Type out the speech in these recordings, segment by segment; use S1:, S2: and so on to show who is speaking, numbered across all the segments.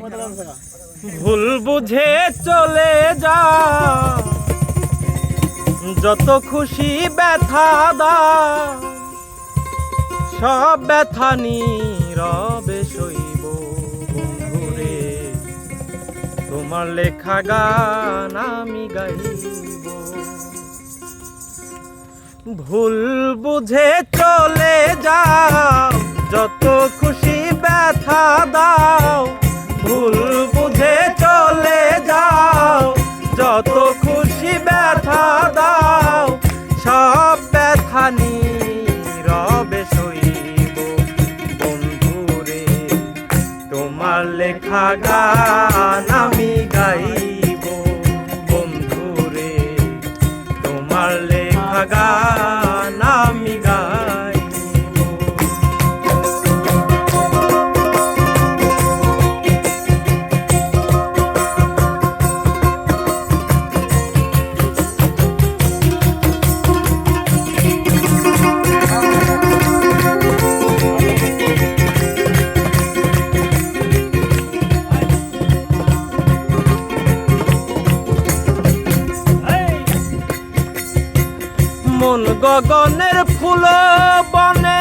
S1: ভুল বুঝে চলে যাও, যত খুশি ব্যথা দাও, সব ব্যথা নীরবে সইব বন্ধুরে, তোমার লেখা গান আমি গাইব। ভুল বুঝে চলে যাও, যত খুশি ব্যথা দাও, ভুল বুঝে চলে যাও, যত খুশি ব্যথা দাও, সব ব্যথা নীরবে সইব বন্ধুরে, তোমার লেখা গান আমি গাইব বন্ধুরে, তোমার লেখা গান আমি গাইব। মন গগনের ফুল বনে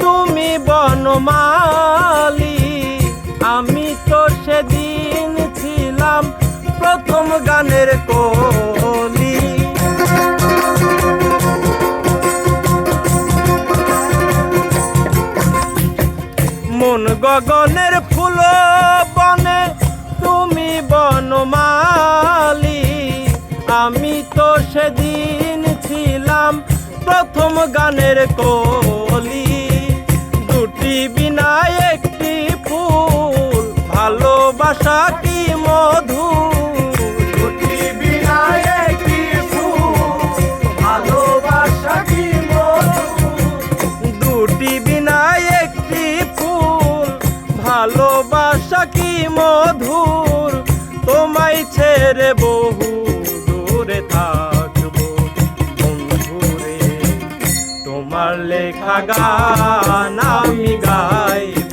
S1: তুমি বনমালী, আমি তো সেদিন ছিলাম প্রথম গানের কলি। মন গগনের ফুল বনে তুমি বনমালী, আমি তো সেদিন ছিলাম প্রথম গানের কলি। দুটি বিনা একটি ফুল, ভালোবাসা কি মধু, দুটি বিনা একটি ফুল, ভালোবাসা কি মধু, দুটি বিনা একটি ফুল, ভালোবাসা কি মধুর, তোমায় ছেড়ে বহু দূরে থাকবো বন্ধুরে, তোমার লেখা গান আমি গাইব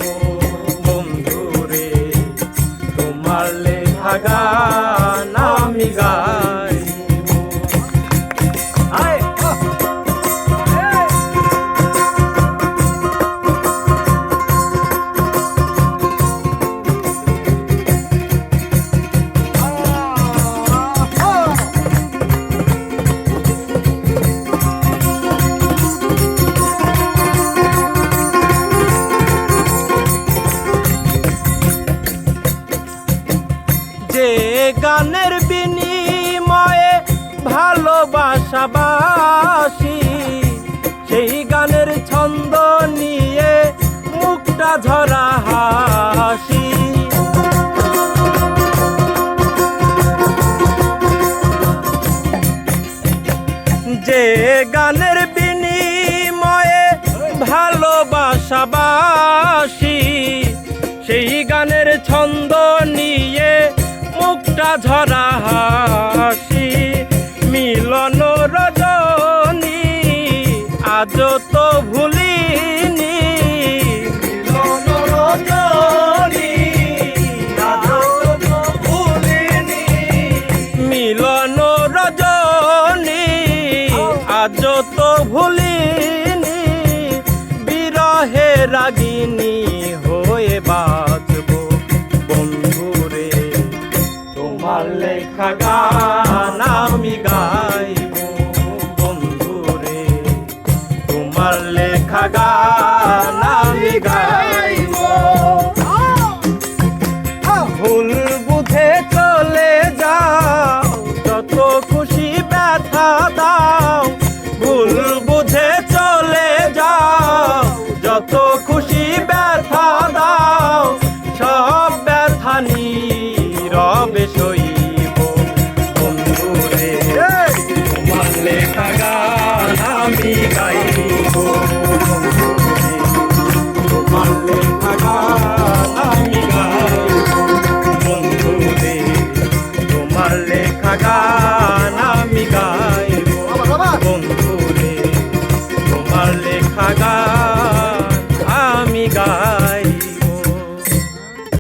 S1: বন্ধুরে, তোমার লেখা গান আমি গাইব। যে গানের বিনিময়ে ভালোবাসা বাসি, সেই গানের ছন্দ নিয়ে মুখটা ঝরা হাসি। যে গানের বিনিময়ে ভালোবাসা বাসি, সেই গানের ছন্দ নিয়ে মুখটা ঝরা হাসি। মিলন রজনী আজ তো ভুলিনি, মিলন রজনী আজ তো ভুলিনি, মিলন রজনী আজ তো ভুলিনি, বিরহে রাগিনী হয়ে বাঁচবো বন্ধুরে, তোমার লেখা গান আমি গাইব বন্ধুরে, তোমার লেখা গান আমি গাইব। ভুল বুঝে চলে যাও, যত খুশি ব্যথা দাও, ভুল বুঝে চলে যাও, যত খুশি ব্যথা দাও, সব ব্যথা নীরবে সই